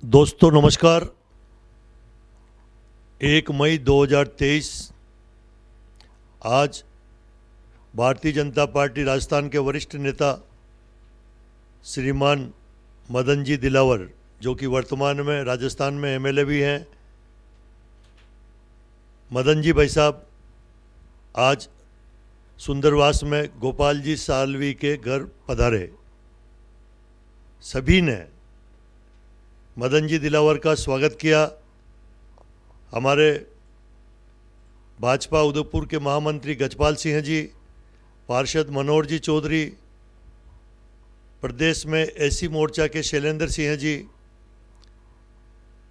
दोस्तों नमस्कार। 1 मई 2023 आज भारतीय जनता पार्टी राजस्थान के वरिष्ठ नेता श्रीमान मदन जी दिलावर, जो कि वर्तमान में राजस्थान में एमएलए भी हैं, मदन जी भाई साहब आज सुंदरवास में गोपाल जी सालवी के घर पधारे। सभी ने मदन जी दिलावर का स्वागत किया। हमारे भाजपा उदयपुर के महामंत्री गजपाल सिंह जी, पार्षद मनोहर जी चौधरी, प्रदेश में एसी मोर्चा के शैलेंद्र सिंह जी,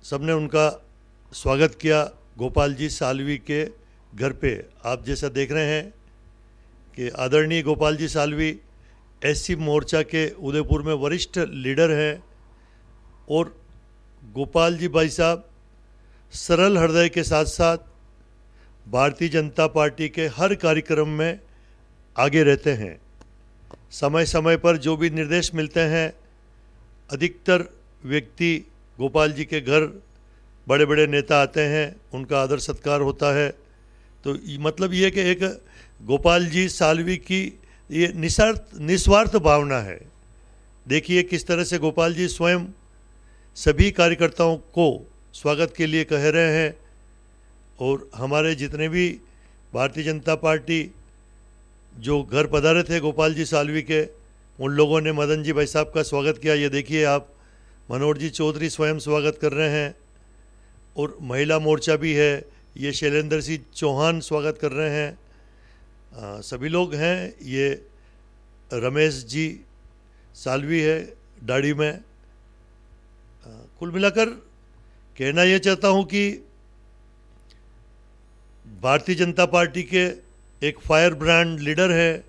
सबने उनका स्वागत किया गोपाल जी सालवी के घर पे। आप जैसा देख रहे हैं कि आदरणीय गोपाल जी सालवी एसी मोर्चा के उदयपुर में वरिष्ठ लीडर हैं और गोपाल जी भाई साहब सरल हृदय के साथ साथ भारतीय जनता पार्टी के हर कार्यक्रम में आगे रहते हैं। समय समय पर जो भी निर्देश मिलते हैं, अधिकतर व्यक्ति गोपाल जी के घर बड़े बड़े नेता आते हैं, उनका आदर सत्कार होता है। तो मतलब ये कि एक गोपाल जी सालवी की ये निस्वार्थ भावना है। देखिए किस तरह से गोपाल जी स्वयं सभी कार्यकर्ताओं को स्वागत के लिए कह रहे हैं और हमारे जितने भी भारतीय जनता पार्टी जो घर पधारे थे गोपाल जी सालवी के, उन लोगों ने मदन जी भाई साहब का स्वागत किया। ये देखिए आप, मनोहर जी चौधरी स्वयं स्वागत कर रहे हैं और महिला मोर्चा भी है, ये शैलेंद्र सिंह चौहान स्वागत कर रहे हैं। सभी लोग हैं। ये रमेश जी सालवी है दाढ़ी में। कुल मिलाकर कहना ये चाहता हूँ कि भारतीय जनता पार्टी के एक फायर ब्रांड लीडर है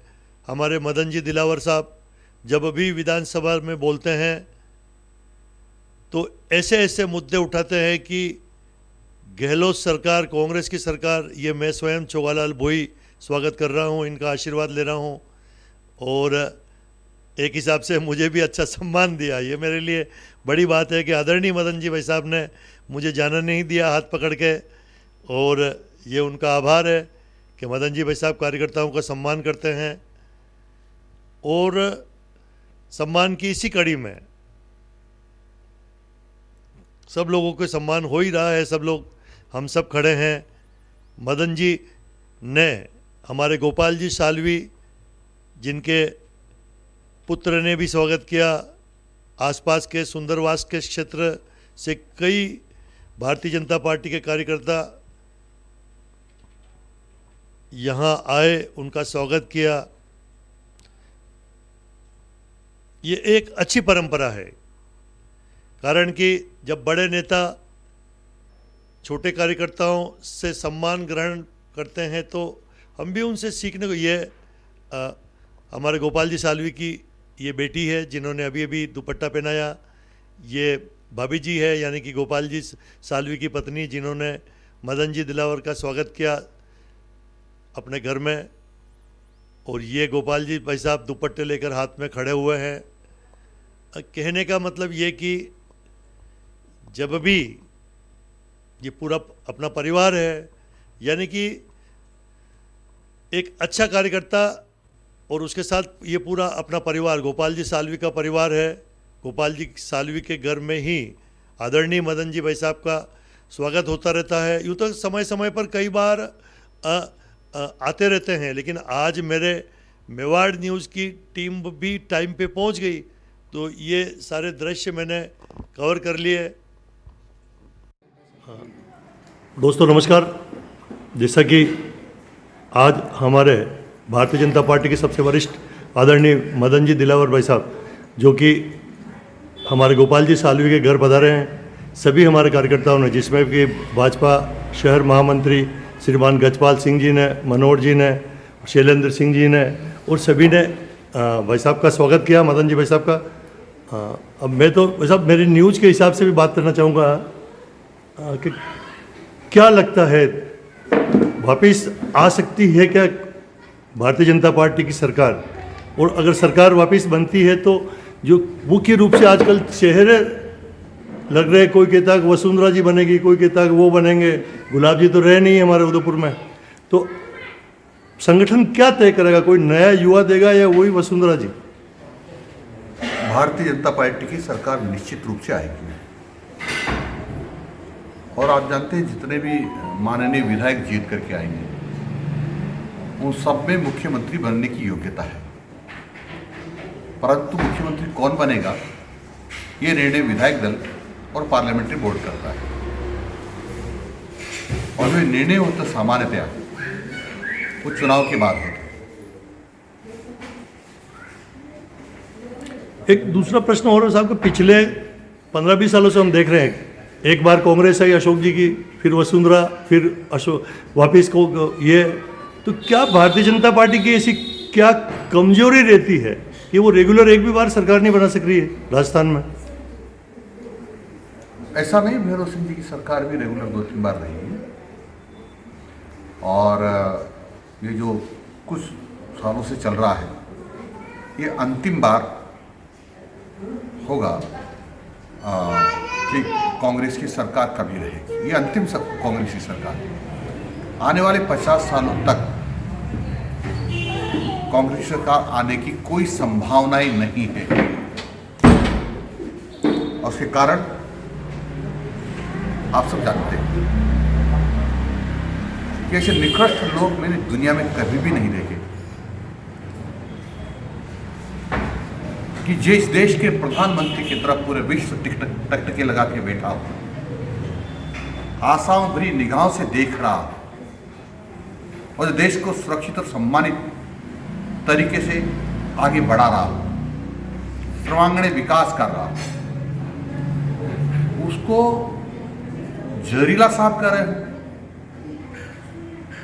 हमारे मदन जी दिलावर साहब। जब भी विधानसभा में बोलते हैं तो ऐसे ऐसे मुद्दे उठाते हैं कि गहलोत सरकार, कांग्रेस की सरकार, ये मैं स्वयं चोगालाल भोई स्वागत कर रहा हूँ, इनका आशीर्वाद ले रहा हूँ और एक हिसाब से मुझे भी अच्छा सम्मान दिया। ये मेरे लिए बड़ी बात है कि आदरणीय मदन जी भाई साहब ने मुझे जाना नहीं दिया हाथ पकड़ के, और ये उनका आभार है कि मदन जी भाई साहब कार्यकर्ताओं का सम्मान करते हैं। और सम्मान की इसी कड़ी में सब लोगों को सम्मान हो ही रहा है, सब लोग हम सब खड़े हैं। मदन जी ने हमारे गोपाल जी सालवी, जिनके पुत्र ने भी स्वागत किया, आसपास के सुंदरवास के क्षेत्र से कई भारतीय जनता पार्टी के कार्यकर्ता यहाँ आए, उनका स्वागत किया। ये एक अच्छी परंपरा है, कारण कि जब बड़े नेता छोटे कार्यकर्ताओं से सम्मान ग्रहण करते हैं तो हम भी उनसे सीखने को। ये हमारे गोपाल जी सालवी की ये बेटी है जिन्होंने अभी अभी दुपट्टा पहनाया। ये भाभी जी है, यानी कि गोपाल जी सालवी की पत्नी, जिन्होंने मदन जी दिलावर का स्वागत किया अपने घर में। और ये गोपाल जी भाई साहब दुपट्टे लेकर हाथ में खड़े हुए हैं। कहने का मतलब ये कि जब भी ये पूरा अपना परिवार है, यानी कि एक अच्छा कार्यकर्ता और उसके साथ ये पूरा अपना परिवार गोपाल जी सालवी का परिवार है। गोपाल जी सालवी के घर में ही आदरणीय मदन जी भाई साहब का स्वागत होता रहता है। यूँ तो समय समय पर कई बार आते रहते हैं, लेकिन आज मेरे मेवाड़ न्यूज़ की टीम भी टाइम पे पहुंच गई, तो ये सारे दृश्य मैंने कवर कर लिए। दोस्तों नमस्कार। जैसा कि आज हमारे भारतीय जनता पार्टी के सबसे वरिष्ठ आदरणीय मदन जी दिलावर भाई साहब, जो कि हमारे गोपाल जी सालवी के घर पधारे हैं, सभी हमारे कार्यकर्ताओं ने, जिसमें कि भाजपा शहर महामंत्री श्रीमान गजपाल सिंह जी ने, मनोहर जी ने, शैलेंद्र सिंह जी ने, और सभी ने भाई साहब का स्वागत किया, मदन जी भाई साहब का। अब मैं तो भाई साहब मेरी न्यूज़ के हिसाब से भी बात करना चाहूँगा कि क्या लगता है, वापिस आ सकती है क्या भारतीय जनता पार्टी की सरकार? और अगर सरकार वापस बनती है तो जो मुख्य रूप से आजकल चेहरे लग रहा है कोई कहता है कि वसुंधरा जी बनेगी, कोई कहता है कि वो बनेंगे, गुलाब जी तो रहे नहीं हमारे उदयपुर में। तो संगठन क्या तय करेगा, कोई नया युवा देगा या वही वसुंधरा जी? भारतीय जनता पार्टी की सरकार निश्चित रूप से आएगी। और आप जानते हैं जितने भी माननीय विधायक जीत करके आएंगे उन सब में मुख्यमंत्री बनने की योग्यता है, परंतु मुख्यमंत्री कौन बनेगा ये निर्णय विधायक दल और पार्लियामेंट्री बोर्ड करता है। और जो निर्णय होता सामान्यतया वो चुनाव के बाद होता है। एक दूसरा प्रश्न और साहब, पिछले 15-20 सालों से हम देख रहे हैं, एक बार कांग्रेस आई अशोक जी की, फिर वसुंधरा, फिर अशोक वापिस को ये। तो क्या भारतीय जनता पार्टी की ऐसी क्या कमजोरी रहती है कि वो रेगुलर एक भी बार सरकार नहीं बना सक रही है राजस्थान में? ऐसा नहीं, भैरव सिंह जी की सरकार भी रेगुलर 2-3 बार रही है। और ये जो कुछ सालों से चल रहा है ये अंतिम बार होगा कि कांग्रेस की सरकार कभी रहेगी। ये अंतिम कांग्रेस की सरकार है। आने वाले 50 सालों तक कांग्रेस की सरकार आने की कोई संभावनाएं नहीं है। और उसके कारण आप सब जानते हैं कि ऐसे निकृष्ट लोग मैंने दुनिया में कभी भी नहीं देखे कि जिस देश के प्रधानमंत्री की तरफ पूरे विश्व टकटके लगा के बैठा हो, आशाओं भरी निगाहों से देख रहा और देश को सुरक्षित और सम्मानित तरीके से आगे बढ़ा रहा, सर्वांगीण विकास कर रहा, उसको जहरीला साहब कर रहे हैं।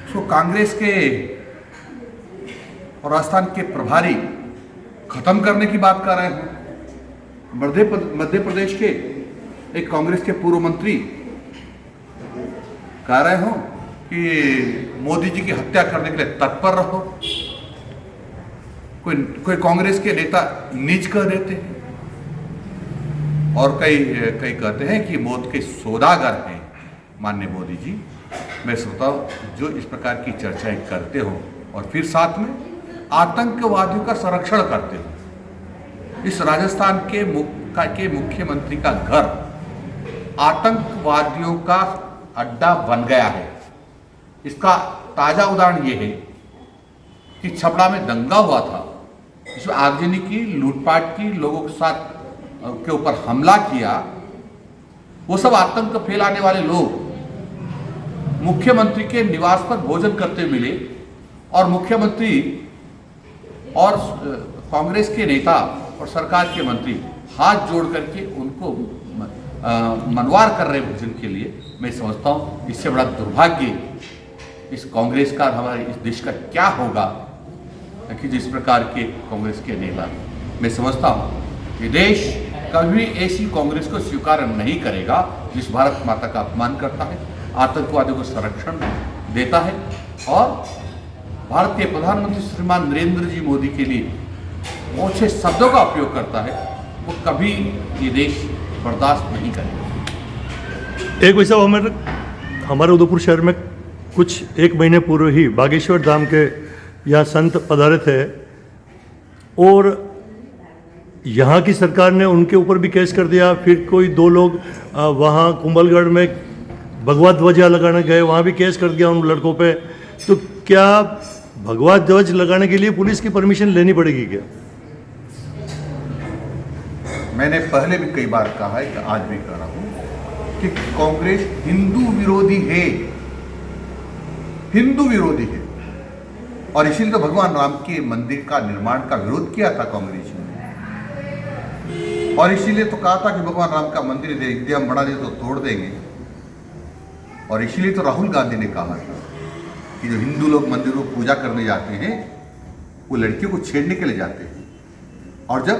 उसको कांग्रेस के और राजस्थान के प्रभारी खत्म करने की बात कर रहे हैं। मध्य प्रदेश के एक कांग्रेस के पूर्व मंत्री कह रहे हो कि मोदी जी की हत्या करने के लिए तत्पर रहो। कोई कांग्रेस के नेता नीच कह देते हैं और कई कहते हैं कि मौत के सौदागर हैं माननीय मोदी जी। मैं सोचता हूं जो इस प्रकार की चर्चाएं करते हो और फिर साथ में आतंकवादियों का संरक्षण करते हो। इस राजस्थान के मुख्यमंत्री का घर आतंकवादियों का अड्डा बन गया है। इसका ताजा उदाहरण ये है कि छपड़ा में दंगा हुआ था, इसमें आगजनी की, लूटपाट की, लोगों के साथ के ऊपर हमला किया। वो सब आतंक फैलाने वाले लोग मुख्यमंत्री के निवास पर भोजन करते मिले और मुख्यमंत्री और कांग्रेस के नेता और सरकार के मंत्री हाथ जोड़ करके उनको मनवार कर रहे भोजन के लिए। मैं समझता हूँ इससे बड़ा दुर्भाग्य इस कांग्रेस का, हमारे इस देश का क्या होगा कि जिस प्रकार के कांग्रेस के नेता। मैं समझता हूँ कि देश कभी ऐसी कांग्रेस को स्वीकार नहीं करेगा जिस भारत माता का अपमान करता है, आतंकवादियों को संरक्षण देता है और भारत के प्रधानमंत्री श्रीमान नरेंद्र जी मोदी के लिए ओछे शब्दों का उपयोग करता है। वो कभी ये देश बर्दाश्त नहीं करेगा। एक वैसा हमारे उदयपुर शहर में कुछ 1 महीने पूर्व ही बागेश्वर धाम के यहाँ संत पधारे थे और यहाँ की सरकार ने उनके ऊपर भी केस कर दिया। फिर कोई 2 लोग वहाँ कुंभलगढ़ में भगवा ध्वजा लगाने गए, वहाँ भी केस कर दिया उन लड़कों पे। तो क्या भगवा ध्वज लगाने के लिए पुलिस की परमिशन लेनी पड़ेगी क्या? मैंने पहले भी कई बार कहा है कि आज भी कह रहा हूं कि कांग्रेस हिंदू विरोधी है, हिंदू विरोधी है। और इसीलिए तो भगवान राम के मंदिर का निर्माण का विरोध किया था कांग्रेस ने। और इसीलिए तो कहा था कि भगवान राम का मंदिर यदि हम बना दे तो तोड़ देंगे। और इसीलिए तो राहुल गांधी ने कहा था कि जो हिंदू लोग मंदिरों में पूजा करने जाते हैं वो लड़कियों को छेड़ने के लिए जाते हैं। और जब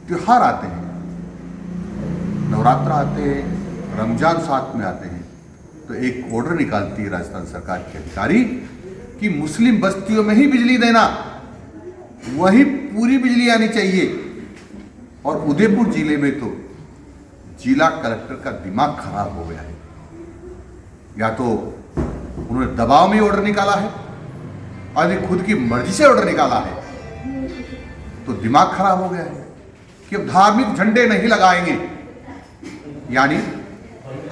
त्योहार आते हैं, नवरात्र आते हैं, रमजान साथ में आते हैं, तो एक ऑर्डर निकालती है राजस्थान सरकार के अधिकारी कि मुस्लिम बस्तियों में ही बिजली देना, वहीं पूरी बिजली आनी चाहिए। और उदयपुर जिले में तो जिला कलेक्टर का दिमाग खराब हो गया है। या तो उन्होंने दबाव में ऑर्डर निकाला है और यदि खुद की मर्जी से ऑर्डर निकाला है तो दिमाग खराब हो गया है कि अब धार्मिक झंडे नहीं लगाएंगे, यानी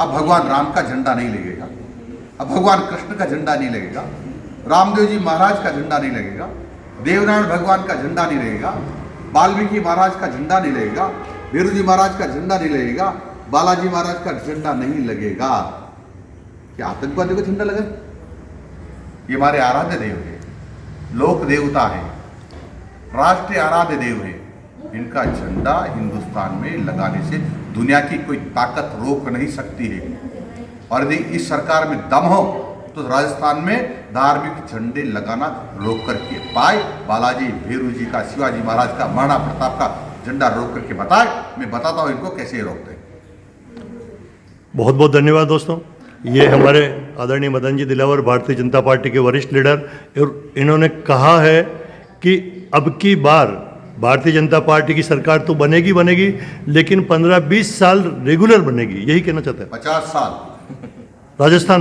अब भगवान राम का झंडा नहीं लगेगा, अब भगवान कृष्ण का झंडा नहीं लगेगा, रामदेव जी महाराज का झंडा नहीं लगेगा, देवनारायण भगवान का झंडा नहीं लगेगा, वाल्मीकि महाराज का झंडा नहीं लगेगा, वीरू जी महाराज का झंडा नहीं लगेगा, बालाजी महाराज का झंडा नहीं लगेगा। क्या आतंकवादियों का झंडा लगे? ये हमारे आराध्य देव है, लोक देवता है, राष्ट्रीय आराध्य देव है। इनका झंडा हिंदुस्तान में लगाने से दुनिया की कोई ताकत रोक नहीं सकती है। और यदि इस सरकार में दम हो तो राजस्थान में धार्मिक झंडे लगाना रोक करके पाए। बालाजी, भैरू जी का, शिवाजी महाराज का, महाराणा प्रताप का झंडा रोक करके बताए। मैं बताता हूं इनको कैसे रोकते हैं। बहुत बहुत धन्यवाद दोस्तों। ये हमारे आदरणीय मदन जी दिलावर भारतीय जनता पार्टी के वरिष्ठ लीडर, और इन्होंने कहा है कि अब की बार भारतीय जनता पार्टी की सरकार तो बनेगी बनेगी, लेकिन 15-20 साल रेगुलर बनेगी, यही कहना चाहते हैं। 50 साल राजस्थान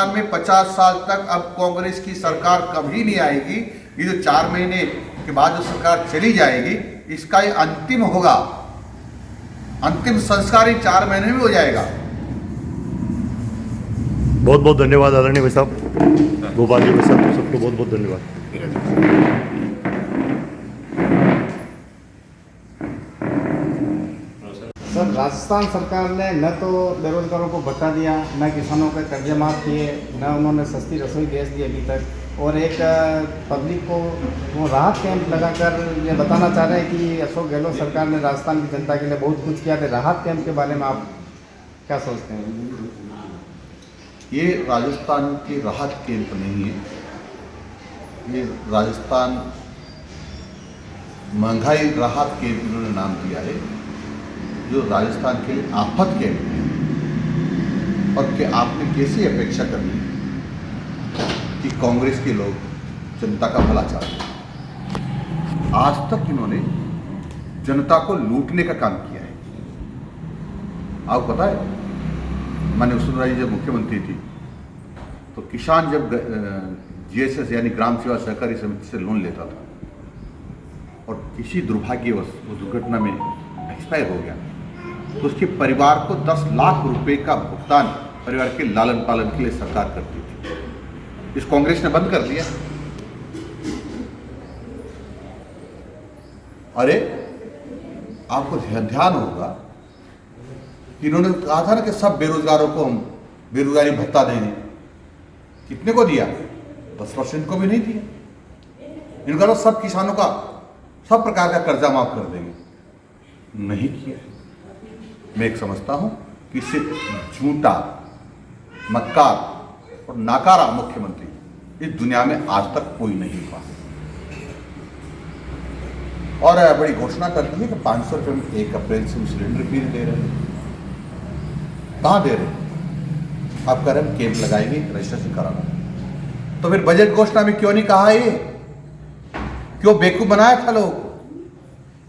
में 50 साल तक अब कांग्रेस की सरकार कभी नहीं आएगी। ये जो 4 महीने के बाद जो सरकार चली जाएगी, इसका ये अंतिम होगा, अंतिम संस्कार ही 4 महीने में हो जाएगा। बहुत बहुत धन्यवाद आदरणीय भाई साहब, गोपाल जी भाई साहब, सबको बहुत बहुत धन्यवाद। सर, राजस्थान सरकार ने न तो बेरोजगारों को भत्ता दिया, न किसानों के कर्जे माफ किए, न उन्होंने सस्ती रसोई गैस दी अभी तक, और एक पब्लिक को वो राहत कैंप लगाकर ये बताना चाह रहे हैं कि अशोक गहलोत सरकार ने राजस्थान की जनता के लिए बहुत कुछ किया था। राहत कैंप के बारे में आप क्या सोचते हैं? ये राजस्थान की राहत कैंप नहीं है, ये राजस्थान महंगाई राहत कैंप इन्होंने नाम दिया है, जो राजस्थान के लिए आफत कैंप है। और कि आपने कैसी अपेक्षा करनी कि कांग्रेस के लोग जनता का भला चाहते हैं। आज तक इन्होंने जनता को लूटने का काम किया है। आपको पता है, माननीय वसुंधरा जी जब मुख्यमंत्री थी तो किसान जब जीएसएस यानी ग्राम सेवा सहकारी समिति से लोन लेता था और किसी दुर्भाग्यवश वो दुर्घटना में एक्सपायर हो गया तो उसके परिवार को 10 लाख रुपए का भुगतान परिवार के लालन पालन के लिए सरकार करती थी। इस कांग्रेस ने बंद कर दिया। अरे आपको ध्यान होगा कि इन्होंने कहा था ना कि सब बेरोजगारों को हम बेरोजगारी भत्ता देंगे। कितने को दिया? 10% को भी नहीं दिया। इन्होंने कहा सब किसानों का सब प्रकार का कर्जा माफ कर देंगे, नहीं किया। मैं एक समझता हूं कि सिर्फ झूठा, मक्कार और नाकारा मुख्यमंत्री इस दुनिया में आज तक कोई नहीं हुआ। और बड़ी घोषणा करती है कि 500 रुपये में 1 अप्रैल से सिलेंडर फ्री दे रहे हैं। कहाँ दे रहे हैं? आप कह रहे हैं कैंप लगाएंगे, रजिस्ट्रेशन कराना। तो फिर बजट घोषणा में क्यों नहीं कहा? ये क्यों बेवकूफ बनाया था लोगों को?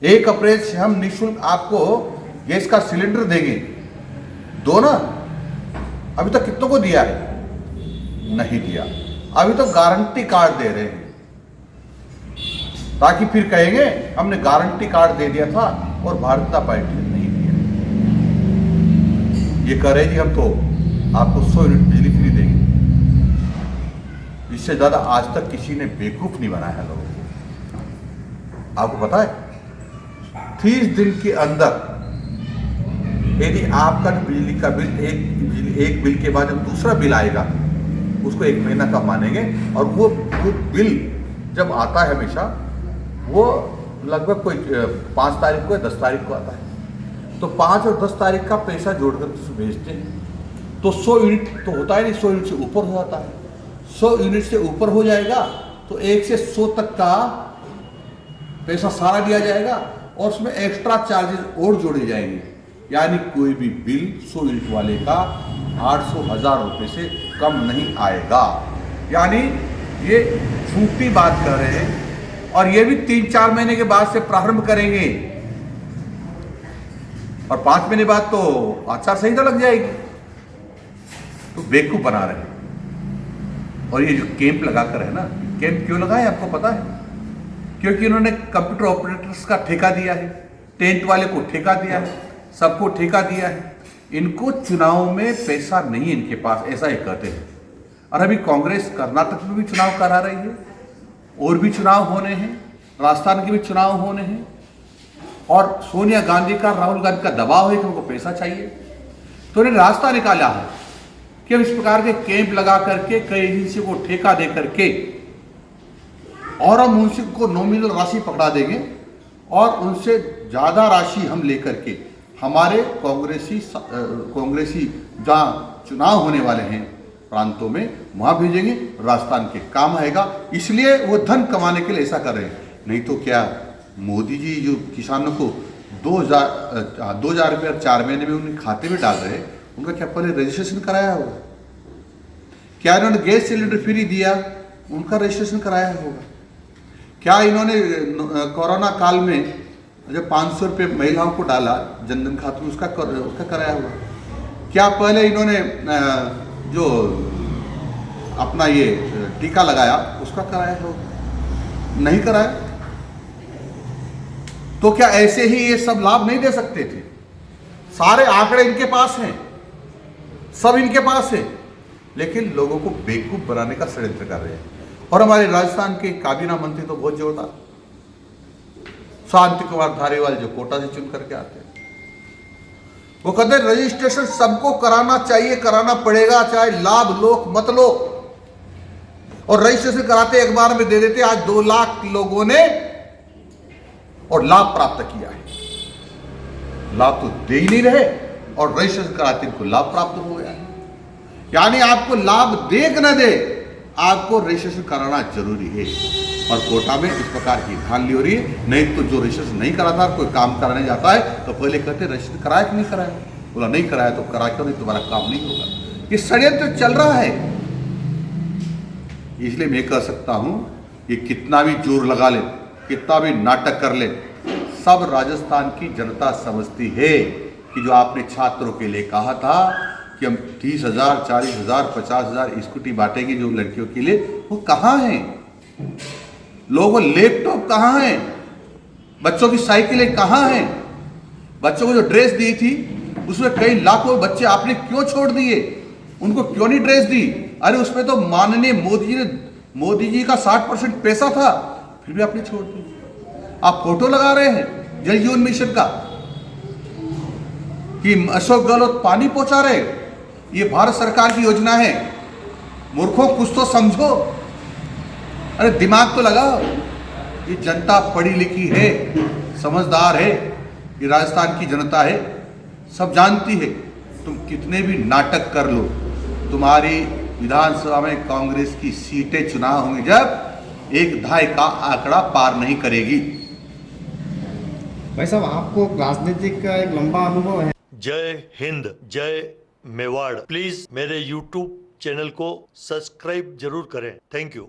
1 अप्रैल से हम निःशुल्क आपको गैस का सिलेंडर देंगे, दो ना। अभी तक कितनों को दिया है? नहीं दिया। अभी तो गारंटी कार्ड दे रहे हैं, ताकि फिर कहेंगे हमने गारंटी कार्ड दे दिया था और भारतीय जनता पार्टी ने नहीं दिया। ये कह रहे जी हम तो आपको 100 यूनिट बिजली फ्री देंगे। इससे ज्यादा आज तक किसी ने बेवकूफ नहीं बनाया लोगों को। आपको पता है 30 दिन के अंदर यदि आपका बिजली का बिल एक बिल के बाद जब दूसरा बिल आएगा उसको 1 महीना का मानेंगे। और वो बिल जब आता है हमेशा वो लगभग कोई 5 तारीख को या 10 तारीख को आता है। तो 5 और 10 तारीख का पैसा जोड़कर उसको भेजते हैं तो 100 यूनिट तो होता है नहीं, 100 यूनिट से ऊपर हो जाता है। 100 यूनिट से ऊपर हो जाएगा तो 1 से 100 तक का पैसा सारा दिया जाएगा और उसमें एक्स्ट्रा चार्जेस और जोड़े जाएंगे। यानी कोई भी बिल 100 यूनिट वाले का 800,000 रुपये से कम नहीं आएगा। यानी ये झूठी बात कर रहे हैं और ये भी 3-4 महीने के बाद से प्रारंभ करेंगे। और 5 महीने बाद तो आचार संहिता लग जाएगी। तो बेवकूफ बना रहे हैं। और ये जो कैंप लगाकर है ना, कैंप क्यों लगाए आपको पता है? क्योंकि इन्होंने कंप्यूटर ऑपरेटर्स का ठेका दिया है, टेंट वाले को ठेका दिया है, सबको ठेका दिया है। इनको चुनाव में पैसा नहीं है इनके पास, ऐसा ही कहते हैं। और अभी कांग्रेस कर्नाटक में भी चुनाव करा रही है, और भी चुनाव होने हैं, राजस्थान के भी चुनाव होने हैं। और सोनिया गांधी का, राहुल गांधी का दबाव है कि उनको पैसा चाहिए, तो उन्होंने रास्ता निकाला है कि हम इस प्रकार के कैंप लगा करके कई एजेंसी को ठेका दे करके और हम उनसे को नॉमिनल राशि पकड़ा देंगे और उनसे ज़्यादा राशि हम लेकर के हमारे कांग्रेसी जहाँ चुनाव होने वाले हैं प्रांतों में वहाँ भेजेंगे, राजस्थान के काम आएगा। इसलिए वो धन कमाने के लिए ऐसा कर रहे हैं। नहीं तो क्या मोदी जी जो किसानों को 2,000 रुपये 4 महीने में उनके खाते में डाल रहे हैं, उनका क्या पहले रजिस्ट्रेशन कराया होगा? क्या इन्होंने गैस सिलेंडर फ्री दिया, उनका रजिस्ट्रेशन कराया होगा? क्या इन्होंने कोरोना काल में जब 500 रुपये महिलाओं को डाला जनधन खाते में, उसका कराया होगा? क्या पहले इन्होंने जो अपना ये टीका लगाया उसका कराया होगा? नहीं कराया। तो क्या ऐसे ही ये सब लाभ नहीं दे सकते थे? सारे आंकड़े इनके पास हैं, सब इनके पास है, लेकिन लोगों को बेवकूफ बनाने का षड्यंत्र कर रहे हैं। और हमारे राजस्थान के काबीना मंत्री तो बहुत जोरदार, शांति कुमार धारीवाल जो कोटा से चुन करके आते हैं, वो कहते हैं रजिस्ट्रेशन सबको कराना चाहिए, कराना पड़ेगा, चाहे लाभ लो मत लो। और रजिस्ट्रेशन कराते एक बार में दे देते। आज 2 लाख लोगों ने और लाभ प्राप्त किया है। लाभ तो दे ही नहीं रहे और रजिस्ट्रेशन कराते इनको लाभ प्राप्त हो गया है। यानी आपको लाभ दे कि न दे, आपको रजिस्ट्रेशन कराना जरूरी है। और कोटा में इस प्रकार की ध्यान ली हो रही है। नहीं तो जो रजिस्ट्रेशन नहीं कराता, कोई काम कराने जाता है तो पहले कहते रजिस्ट्रेशन कराया कि नहीं कराया? बोला नहीं कराया तो करा क्यों नहीं, तुम्हारा काम नहीं होगा। ये षड्यंत्र चल रहा है। इसलिए मैं कह सकता हूं, ये कितना भी जोर लगा ले, कितना भी नाटक कर ले, सब राजस्थान की जनता समझती है कि जो आपने छात्रों के लिए कहा था कि हम 30,000, 40,000, 50,000 स्कूटी बांटेंगे जो लड़कियों के लिए, वो कहाँ हैं? लोगों को लैपटॉप कहाँ हैं? बच्चों की साइकिलें कहाँ हैं? बच्चों को जो ड्रेस दी थी उसमें कई लाखों बच्चे आपने क्यों छोड़ दिए? उनको क्यों नहीं ड्रेस दी? अरे उसमें तो माननीय मोदी जी का 60% पैसा था, फिर भी आपने छोड़ दी। आप फोटो लगा रहे हैं जल जीवन मिशन का कि अशोक गहलोत पानी पहुंचा रहे। ये भारत सरकार की योजना है। मूर्खों कुछ तो समझो, अरे दिमाग तो लगाओ। ये जनता पढ़ी लिखी है, समझदार है, ये राजस्थान की जनता है, सब जानती है। तुम कितने भी नाटक कर लो, तुम्हारी विधानसभा में कांग्रेस की सीटें चुनाव होंगे जब 1/2 का आंकड़ा पार नहीं करेगी। भाई साहब, आपको राजनीतिक का एक लंबा अनुभव है। जय हिंद, जय मेवाड़। प्लीज मेरे YouTube चैनल को सब्सक्राइब जरूर करें। Thank you.